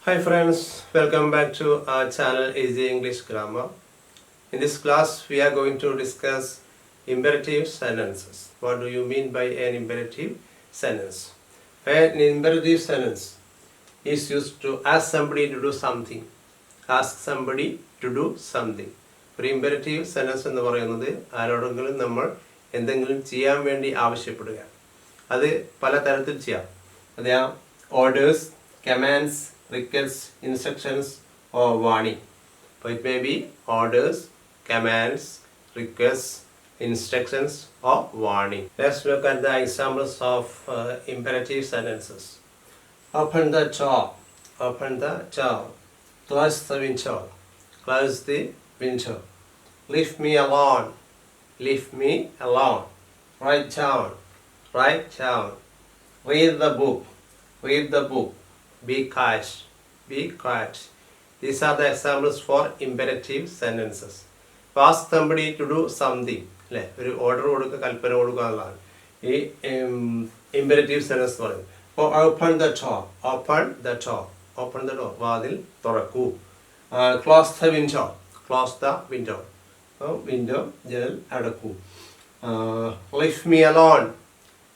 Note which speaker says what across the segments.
Speaker 1: Hi friends, welcome back to our channel Easy English Grammar. In this class, we are going to discuss imperative sentences. What do you mean by an imperative sentence? An imperative sentence is used to ask somebody to do something. Ask somebody to do something. ഒരു imperative sentence എന്ന് പറയുന്നത് ആരോടെങ്കിലും നമ്മൾ എന്തെങ്കിലും ചെയ്യാൻ വേണ്ടി ആവശ്യപ്പെടുക. അത് പല തരത്തിൽ ചെയ്യാം. അത് orders, commands, requests, instructions or warning. So it may be orders, commands, requests, instructions or warning. Let's look at the examples of imperative sentences. Open the door. Open the door. Close the window. Close the window. Leave me alone. Leave me alone. Write down. Write down. Read the book. Read the book. Be quiet. Be quiet. These are the examples for imperative sentences. Ask somebody to do something. അല്ലേ, ഒരു order കൊടുക്കുക, കൽപ്പന കൊടുക്കുക എന്നുള്ളതാണ് ഈ imperative sentence പറയുന്നത്. അപ്പോൾ open the door. Open the door. Open the door. വാതിൽ തുറക്കൂ. Close the window. Close the window. Window, ജനൽ അടക്കൂ. Leave me alone.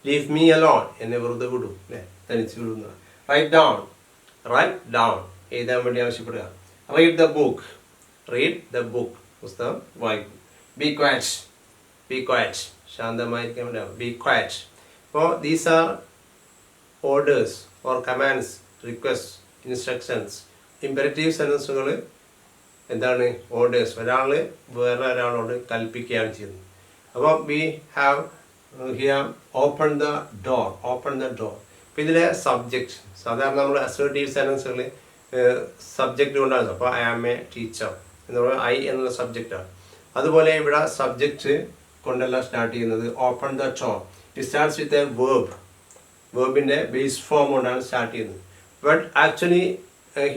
Speaker 1: Leave me alone. എന്നെ വെറുതെ വിടൂ. അല്ലേ, തനിച്ച് വിടുന്ന. Write down. Write down. എഴുതാൻ വേണ്ടി ആവശ്യപ്പെടുക. Read the book. Read the book. പുസ്തകം വായിക്കും. Be quiet. Be quiet. ശാന്തമായിരിക്കാൻ വേണ്ടി. Be quiet. അപ്പോൾ these are orders or commands, request, instructions. Imperative സെൻറ്റൻസുകൾ എന്താണ്? ഓർഡേഴ്സ്. ഒരാൾ വേറെ ഒരാളോട് കൽപ്പിക്കുകയാണ് ചെയ്യുന്നത്. അപ്പോൾ we have here open the door. Open the door. അപ്പോൾ ഇതിലെ സബ്ജക്റ്റ് സാധാരണ നമ്മൾ അസേർട്ടീവ് സെൻറ്റൻസുകൾ സബ്ജക്റ്റ് കൊണ്ടാണ്. അപ്പോൾ ഐ ആം എ ടീച്ചർ എന്ന് പറയുന്നത് ഐ എന്നുള്ള സബ്ജക്റ്റാണ്. അതുപോലെ ഇവിടെ സബ്ജക്റ്റ് കൊണ്ടല്ല സ്റ്റാർട്ട് ചെയ്യുന്നത്. Open the door. It starts with a verb. വേർബിൻ്റെ ബേസ് ഫോം കൊണ്ടാണ് സ്റ്റാർട്ട് ചെയ്യുന്നത്. But actually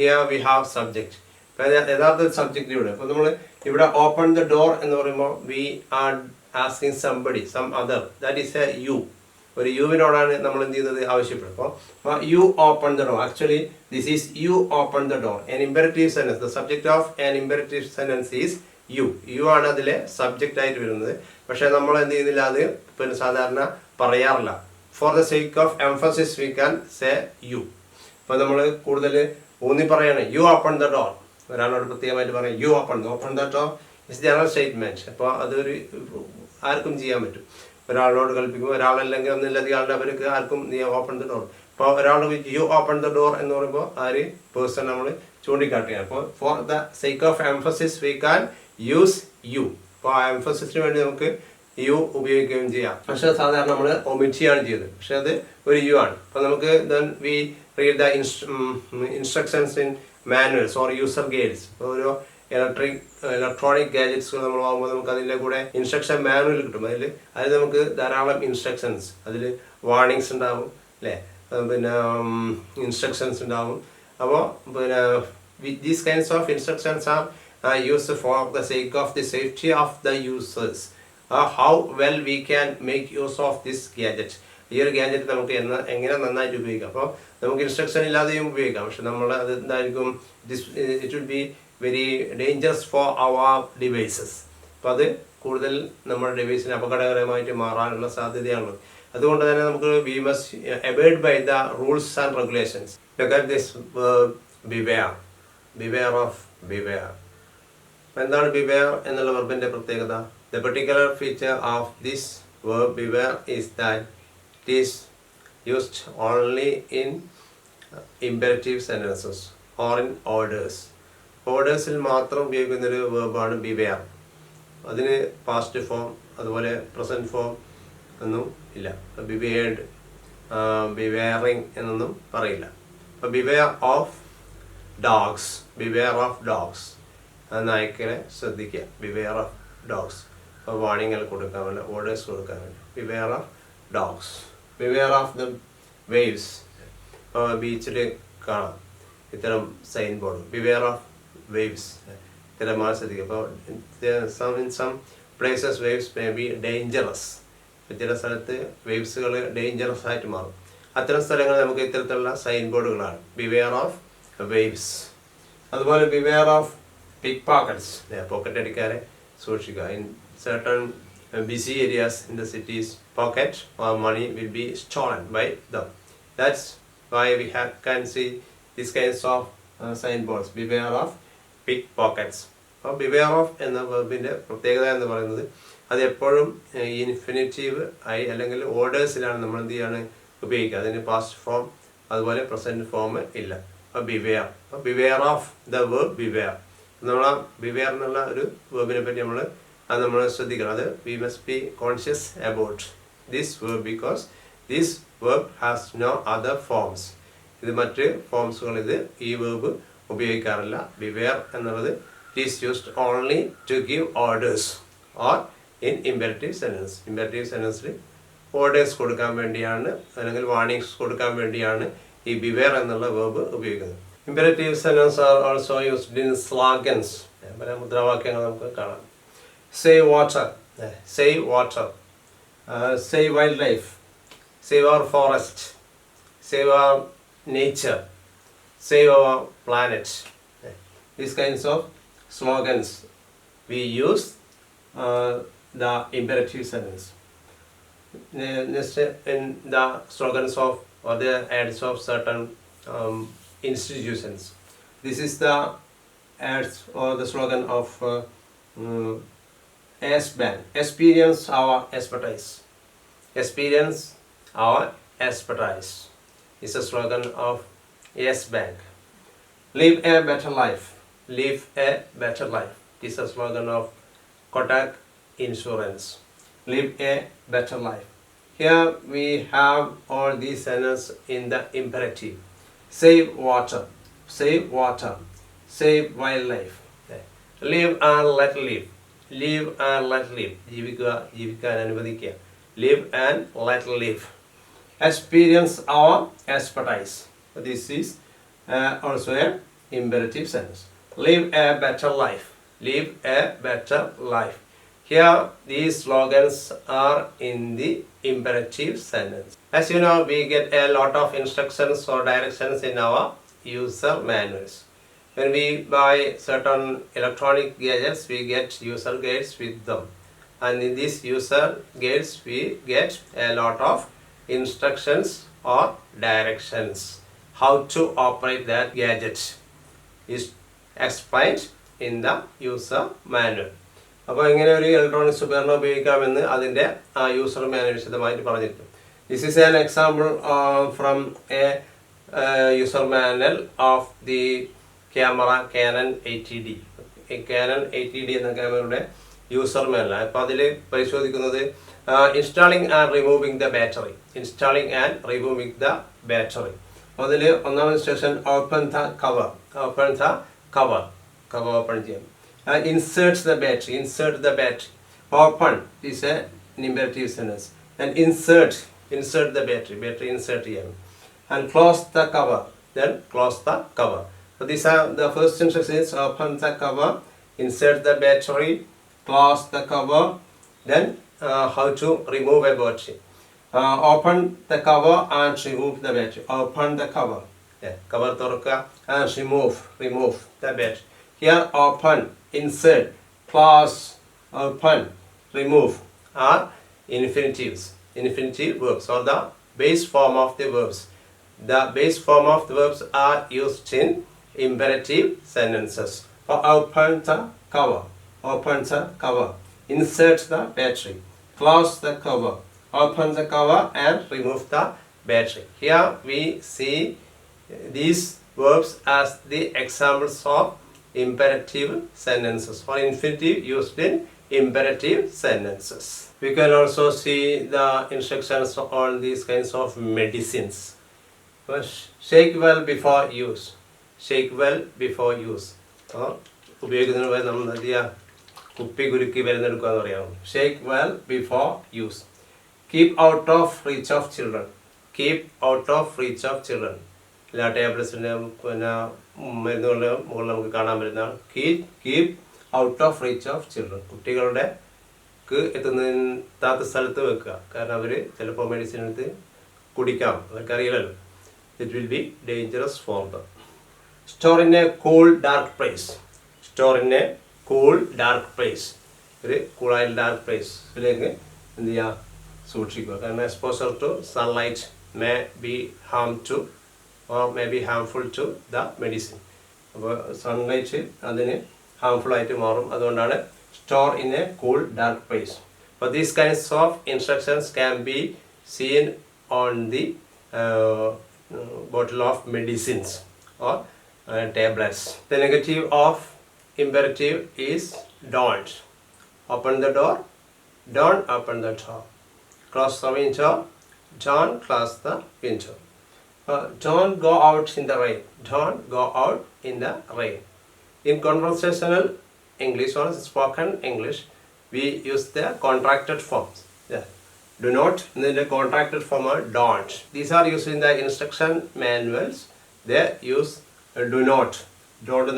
Speaker 1: here we have subject. അപ്പോൾ യഥാർത്ഥ സബ്ജക്റ്റ് ഇവിടെ. അപ്പോൾ നമ്മൾ ഇവിടെ ഓപ്പൺ ദ ഡോർ എന്ന് പറയുമ്പോൾ we are asking somebody, some other, that is a you. ഒരു യുവിനോടാണ് നമ്മൾ എന്ത് ചെയ്യുന്നത്? ആവശ്യപ്പെടും. അപ്പോൾ you open the door. Actually this is you open the door. An imperative sentence. The subject of an imperative sentence is you. You ആണ് അതിലെ subject ആയിട്ട് വരുന്നത്. പക്ഷേ നമ്മൾ എന്ത് ചെയ്യുന്നില്ല, അത് പിന്നെ സാധാരണ പറയാറില്ല. Four the sake of emphasis we can say you. അപ്പോൾ നമ്മൾ കൂടുതൽ ഊന്നി പറയാണ് യു ഓപ്പൺ ദ ഡോർ. ഒരാളോട് പ്രത്യേകമായിട്ട് പറയാം U open the door is general statement. അപ്പോൾ അതൊരു ആർക്കും ചെയ്യാൻ പറ്റും. ഒരാളോട് കൽപ്പിക്കുമ്പോൾ ഒരാളല്ലെങ്കിൽ ഒന്നിലധികം ആളുടെ അവർക്ക് ആർക്കും നീ ഓപ്പൺ ദ ഡോർ. അപ്പോൾ ഒരാൾ യു ഓപ്പൺ ദ ഡോർ എന്ന് പറയുമ്പോൾ ആ ഒരു പേഴ്സൺ നമ്മൾ ചൂണ്ടിക്കാട്ടുകയാണ്. അപ്പോൾ for the sake of emphasis we can use you. അപ്പോൾ ആ എംഫസിസിന് വേണ്ടി നമുക്ക് യു ഉപയോഗിക്കുകയും ചെയ്യാം. പക്ഷേ സാധാരണ നമ്മൾ ഒമിറ്റ് ചെയ്യാണ് ചെയ്തത്. പക്ഷേ അത് ഒരു യു ആണ്. അപ്പോൾ നമുക്ക് then we read the instructions in manuals or user guides. ഇപ്പോൾ ഒരു ഇലക്ട്രോണിക് ഗാഡ്ജറ്റ്സുകൾ നമ്മൾ വാങ്ങുമ്പോൾ നമുക്ക് അതിൻ്റെ കൂടെ ഇൻസ്ട്രക്ഷൻ മാനുവൽ കിട്ടും. അതിൽ നമുക്ക് ധാരാളം ഇൻസ്ട്രക്ഷൻസ്, അതിൽ വാർണിങ്സ് ഉണ്ടാവും, അല്ലേ, പിന്നെ ഇൻസ്ട്രക്ഷൻസ് ഉണ്ടാവും. അപ്പോൾ പിന്നെ these kinds of instructions are used for the sake of the safety of the users. How well we can make use of this gadget. ഈ ഒരു ഗാഡ്ജറ്റ് നമുക്ക് എങ്ങനെ നന്നായിട്ട് ഉപയോഗിക്കാം. അപ്പോൾ നമുക്ക് ഇൻസ്ട്രക്ഷൻ ഇല്ലാതെയും ഉപയോഗിക്കാം. പക്ഷെ നമ്മൾ അത് എന്തായിരിക്കും, it will be very dangerous for our devices. അപ്പോൾ അത് കൂടുതൽ നമ്മുടെ ഡിവൈസിന് അപകടകരമായിട്ട് മാറാനുള്ള സാധ്യതയാണുള്ളത്. അതുകൊണ്ട് തന്നെ നമുക്ക് we must abide by the rules and regulations. Look at this verb beware. Beware of beware. എന്താണ് ബിവെയർ എന്നുള്ള വെർബിൻ്റെ പ്രത്യേകത? The particular feature of this verb beware is that it is used only in imperative sentences or in orders. ഓർഡേഴ്സിൽ മാത്രം ഉപയോഗിക്കുന്നൊരു വേർബാണ് beware. അതിന് past form അതുപോലെ പ്രസൻറ്റ് ഫോം ഒന്നും ഇല്ല. ബിവെയർഡ്, ബിവെയറിങ് എന്നൊന്നും പറയില്ല. അപ്പോൾ beware of dogs. Beware of dogs. നായ്ക്കളെ ശ്രദ്ധിക്കുക. Beware of dogs. അപ്പോൾ വാണിങ്ങൾ കൊടുക്കാൻ വേണ്ടി, ഓർഡേഴ്സ് കൊടുക്കാൻ വേണ്ടി beware of dogs. Beware of the waves. ഇപ്പോൾ ബീച്ചിൽ കാണാം ഇത്തരം sign board. Beware of waves. തിരമാല ശ്രദ്ധിക്കുക. അപ്പോൾ in some places waves may be dangerous. ചില സ്ഥലത്ത് വേവ്സുകൾ ഡേഞ്ചറസ് ആയിട്ട് മാറും. അത്തരം സ്ഥലങ്ങൾ നമുക്ക് ഇത്തരത്തിലുള്ള സൈൻ ബോർഡുകളാണ്. Beware of waves. അതുപോലെ beware of pickpockets. പോക്കറ്റ് അടിക്കാരെ സൂക്ഷിക്കുക. In certain busy areas in the cities, pocket or money will be stolen by them. That's why we can see these kinds of signboards. Beware of pickpockets. അപ്പോൾ beware of എന്ന വെർബിൻ്റെ പ്രത്യേകത എന്ന് പറയുന്നത് അത് എപ്പോഴും ഇൻഫിനിറ്റീവ് ആയി അല്ലെങ്കിൽ ഓർഡേഴ്സിലാണ് നമ്മൾ എന്ത് ചെയ്യാണ് ഉപയോഗിക്കുക. അതിന് പാസ്റ്റ് ഫോം അതുപോലെ പ്രസൻറ്റ് ഫോം ഇല്ല. അപ്പോൾ beware of the verb beware. നമ്മൾ ആ ബിവെയർ എന്നുള്ള ഒരു വേർബിനെ പറ്റി നമ്മൾ ശ്രദ്ധിക്കണം. അത് we must be conscious about this verb because this verb has no other forms. ഇത് മറ്റ് ഫോംസുകൾ ഈ വേർബ് ഉപയോഗിക്കാറില്ല. ബിവെയർ എന്നുള്ളത് is used only to give orders or in imperative sentence. Imperative സെൻറ്റൻസിൽ ഓർഡേഴ്സ് കൊടുക്കാൻ വേണ്ടിയാണ് അല്ലെങ്കിൽ വാർണിംഗ്സ് കൊടുക്കാൻ വേണ്ടിയാണ് ഈ ബിവെയർ എന്നുള്ള വേർബ് ഉപയോഗിക്കുന്നത്. Imperative sentence are also used in slogans. പല മുദ്രാവാക്യങ്ങൾ നമുക്ക് കാണാം. Save water, save water, save wild life, save our forest, save our nature, save our planet. These kinds of slogans we use the imperative sentence. Next, in the slogans of or the ads of certain institutions. This is the ads or the slogan of S-Bank. Experience our expertise. Experience our expertise is a slogan of Yes Bank. Live a better life. Live a better life. This is a slogan of Kotak Insurance. Live a better life. Here we have all these sentences in the imperative. Save water. Save water. Save wildlife. Live and let live. Live and let live. ജീവിക്കാൻ അനുവദിക്കുക. Live and let live. Experience our expertise. This is also an imperative sentence. Live a better life. Live a better life. Here these slogans are in the imperative sentence. As you know, we get a lot of instructions or directions in our user manuals. When we buy certain electronic gadgets, we get user guides with them. And in these user guides, we get a lot of instructions or directions. How to operate that gadget is explained in the user manual. അപ്പോൾ ഇങ്ങനെ ഒരു electronics ഉപകരണം ഉപയോഗിക്കാമെന്ന് അതിൻ്റെ ആ user manual വിശദമായിട്ട് പറഞ്ഞിട്ടുണ്ട്. This is an example from a user manual of the camera Canon 80D. Canon 80D എന്ന ക്യാമറയുടെ യൂസർ മാനുവൽ. അപ്പോൾ അതിൽ പരിശോധിക്കുന്നത് installing and removing the battery. Installing and removing the battery. അതിൽ ഒന്നാമത്തെ instruction open the cover. Open the cover. Cover open ചെയ്യാം. Insert the battery. Insert the battery. Open is an imperative sentence. And insert the battery. Battery insert ചെയ്യാം. And close the cover. Then close the cover. So these are the first instructions. Open the cover. Insert the battery. Close the cover. Then how to remove a battery. Open the cover and remove the battery. Open the cover. Cover തുറക്കുക and remove the battery. Here open, insert, close, open, remove are infinitives. Infinitive verbs or the base form of the verbs. The base form of the verbs are used in imperative sentences. Open the cover. Open the cover. Insert the battery. Close the cover. Open the cover and remove the battery. Here we see these verbs as the examples of imperative sentences or infinitive used in imperative sentences. We can also see the instructions on these kinds of medicines. First, shake well before use. Shake well before use. ഉപയോഗിക്കുന്നതിന് മുമ്പ് നമ്മൾ എന്ത് ചെയ്യുക? കുപ്പി കുലുക്കി മരുന്നെടുക്കുക എന്ന് പറയാം. Shake well before use. Keep out of reach of children. Keep out of reach of children. എല്ലാ ടേബ്ലറ്റ്സിൻ്റെ പിന്നെ മരുന്നുകളുടെ മുകളിൽ നമുക്ക് കാണാൻ പറ്റുന്നതാണ്. Keep out of reach of children. കുട്ടികളുടെ എത്താത്ത സ്ഥലത്ത് വെക്കുക. കാരണം അവർ ചിലപ്പോൾ മെഡിസിൻ എടുത്ത് കുടിക്കാം, അവർക്കറിയില്ലല്ലോ. It will be dangerous for them. store in a cool dark place. Store in a cool dark place. ഒരു കൂളായ ഡാർക്ക് പ്ലേസിലേക്ക് എന്ത് ചെയ്യുക, സൂക്ഷിക്കുക. കാരണം exposure to sunlight may be harm to or may be harmful to the medicine. അപ്പോൾ sunlight അതിന് harmful ആയിട്ട് മാറും. അതുകൊണ്ടാണ് store in a cool dark place. അപ്പോൾ these kinds of instructions can be seen on the bottle of medicines or tablets. The negative of imperative is don't. Open the door, don't open the door. Close the window, don't close the window. Don't go out in the rain, don't go out in the rain. In conversational English or spoken English, we use the contracted forms. Yeah. Do not, in the contracted form are don't. These are used in the instruction manuals. They use do not. Don't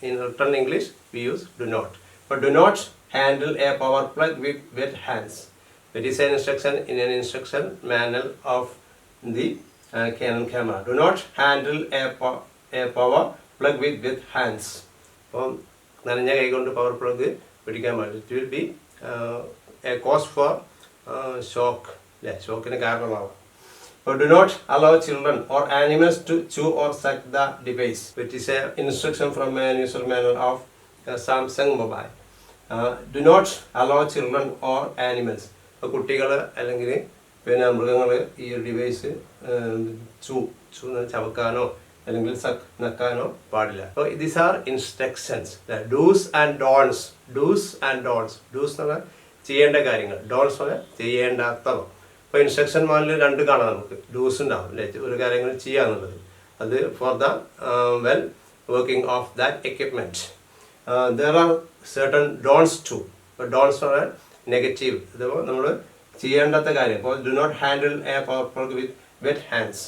Speaker 1: in written English we use do not. But do not handle a power plug with wet hands. That is an instruction in an instruction manual of the Canon camera. Do not handle a power plug with wet hands. നനഞ്ഞ കൈ കൊണ്ട് power plug പിടിക്കാൻ പാടില്ല. It will be a cause for shock അല്ലേ, ഷോക്കിന് കാരണമാവാം. But do not allow children or animals to chew or suck the device, which is an instruction from a user manual of Samsung mobile. Do not allow children or animals. ഇപ്പോൾ കുട്ടികൾ അല്ലെങ്കിൽ പിന്നെ മൃഗങ്ങൾ ഈ ഒരു device ചവക്കാനോ അല്ലെങ്കിൽ നക്കാനോ പാടില്ല. അപ്പോൾ these R instructions. Dos and don'ts. Dos and don'ts. Dos എന്ന് പറഞ്ഞാൽ ചെയ്യേണ്ട കാര്യങ്ങൾ, ഡോൺസ് പറഞ്ഞാൽ ചെയ്യേണ്ടാത്തവ. ഇപ്പോൾ ഇൻസ്ട്രക്ഷൻ മാനുവൽ രണ്ട് കാണാം നമുക്ക്. ഡൂസ് ഉണ്ടാവും അല്ലേ, ഒരു കാര്യങ്ങൾ ചെയ്യാന്നുള്ളത്. അത് for the well working of that equipment. There are certain don'ts too. ഇപ്പോൾ ഡോൺസ് പറഞ്ഞാൽ നെഗറ്റീവ്. ഇതിപ്പോൾ നമ്മൾ ചെയ്യേണ്ടാത്ത കാര്യം. ഇപ്പോൾ do not handle a power plug with wet hands.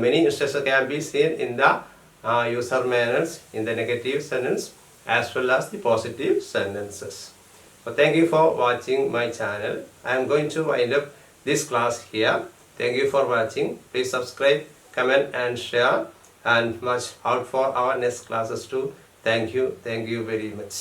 Speaker 1: Many instructions can be seen in the user manuals in the negative sentence as well as the positive sentences. So thank you for watching my channel. I am going to wind up this class here. Thank you for watching. Please subscribe, comment and share, and watch out for our next classes too. Thank you very much.